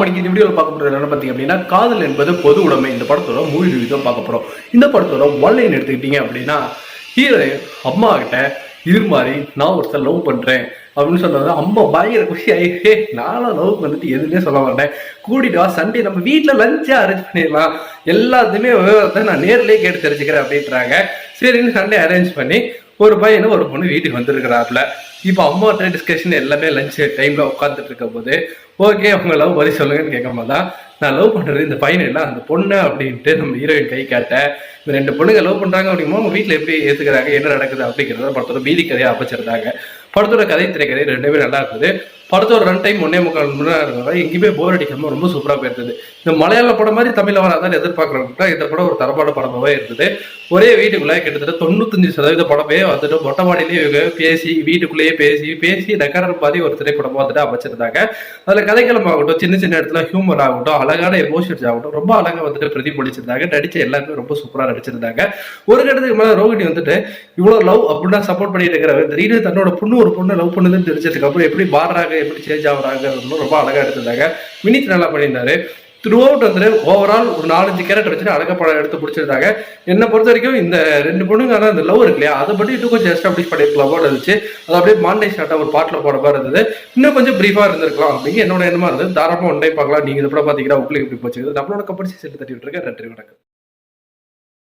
நாம இன்னைக்கு இந்த வீடியோவில் பார்க்க போகிறது என்ன பார்த்தீங்க அப்படின்னா, காதல் என்பது பொது உடைமை. இந்த படத்தோட மூவி ரிவ்யூ தான் பார்க்க போகிறோம். இந்த படத்தோட ஒன்லைன் எடுத்துக்கிட்டீங்க அப்படின்னா, ஹீரோயின் அம்மா கிட்ட இது மாதிரி நான் ஒருத்தர் லவ் பண்ணுறேன் அப்படின்னு சொன்னது அம்மா பயங்கர குஷி ஆகிட்டே, நானும் லவ் பண்ணிட்டு எதுவுமே சொல்ல மாட்டேன், கூட்டிட்டு வா சண்டே நம்ம வீட்டில் லஞ்சே அரேஞ்ச் பண்ணிடலாம், எல்லாத்தையுமே விவரத்தை நான் நேர்லேயே கேட்டு தெரிஞ்சுக்கிறேன் அப்படின்றாங்க. சரின்னு சண்டே அரேஞ்ச் பண்ணி ஒரு பையனும் ஒரு பொண்ணு வீட்டுக்கு வந்துருக்கிறாப்புல. இப்போ அம்மாட்ட டிஸ்கஷன் எல்லாமே லஞ்ச் டைம்ல உட்காந்துட்டு இருக்க போது, ஓகே அவங்க லவ் பற்றி சொல்லுங்கன்னு கேட்கும் போது தான், நான் லவ் பண்றது இந்த பையன் இல்லை அந்த பொண்ணு அப்படின்ட்டு நம்ம ஹீரோயின் கை காட்ட, இந்த ரெண்டு பொண்ணுங்க லவ் பண்றாங்க அப்படிங்கும்போது அவங்க வீட்டில் எப்படி ஏத்துக்கிறாங்க, என்ன நடக்குது அப்படிங்கிறத படத்தோட மீதி கதையை அமைச்சிருந்தாங்க. படத்தோட கதை திரைக்கதை ரெண்டுமே நல்லா இருக்குது. படத்தோட ரன் டைம் 1.25 மணி நேரம் இருக்கிறதா எங்கேயுமே போர் அடிக்காம ரொம்ப சூப்பராக போயிருந்தது. இந்த மலையாள படம் மாதிரி தமிழில் வராதான் எதிர்பார்க்குறவங்க இந்த படம் ஒரு தரமான படமாகவே இருந்தது. ஒரே வீட்டுக்குள்ளே கிட்டத்தட்ட 95% படமே வந்துட்டு மொட்டை மாடியிலேயே பேசி வீட்டுக்குள்ளேயே பேசி நகர மாதிரி ஒரு திரைப்படமாக வந்துட்டு அமைச்சிருந்தாங்க. அதில் கதைக்களம் ஆகட்டும், சின்ன சின்ன இடத்துல ஹியூமர் ஆகட்டும், அழகான எமோஷன்ஸ் ஆகட்டும் ரொம்ப அழகாக வந்துட்டு பிரதிபலிச்சிருந்தாங்க. நடிச்ச எல்லாருமே ரொம்ப சூப்பராக நடிச்சிருந்தாங்க. ஒரு கட்டத்துக்கு மேலே ரோகிணி வந்துட்டு இவ்வளோ லவ் அப்படின்னா சப்போர்ட் பண்ணிட்டு இருக்கிற திடீர்னு தன்னோட ஒரு பொண்ணு லவ் பண்ணுதுன்னு தெரிஞ்சதுக்கு அப்புறம் எப்படி மாறுறாங்க, எப்படி சேஞ்ச் ஆகுறாங்க ரொம்ப அழகா எடுத்திருந்தாங்க. வினித் நல்லா பண்ணியிருந்தாரு. த்ரூ அவுட் வந்துட்டு ஓவரால் ஒரு 4-5 கேரக்டர் வச்சுட்டு அழகா படம் எடுத்து பிடிச்சிருந்தாங்க. என்னை பொறுத்த வரைக்கும் இந்த ரெண்டு பொண்ணுங்க அந்த லவ் இருக்கு இல்லையா, அதை பற்றி இன்னும் கொஞ்சம் எஸ்டாப்ளிஷ் பண்ணிருக்கலாம் இருந்துச்சு. அது அப்படியே மாண்டேஜ் ஷார்ட்டா ஒரு பாட்டில் போட மாதிரி இருந்தது. இன்னும் கொஞ்சம் பிரீஃபா இருந்திருக்கலாம் அப்படின்னு என்னோட எண்ணமா இருந்தது. தாராளமா ஒன் டைம் பார்க்கலாம். நீங்க இந்த படம் பார்த்தீங்கன்னா உங்களுக்கு எப்படி போச்சு? நம்மளோட கம்பெனி சேர்த்து தட்டி விட்டுருக்கேன். நன்றி, வணக்கம்.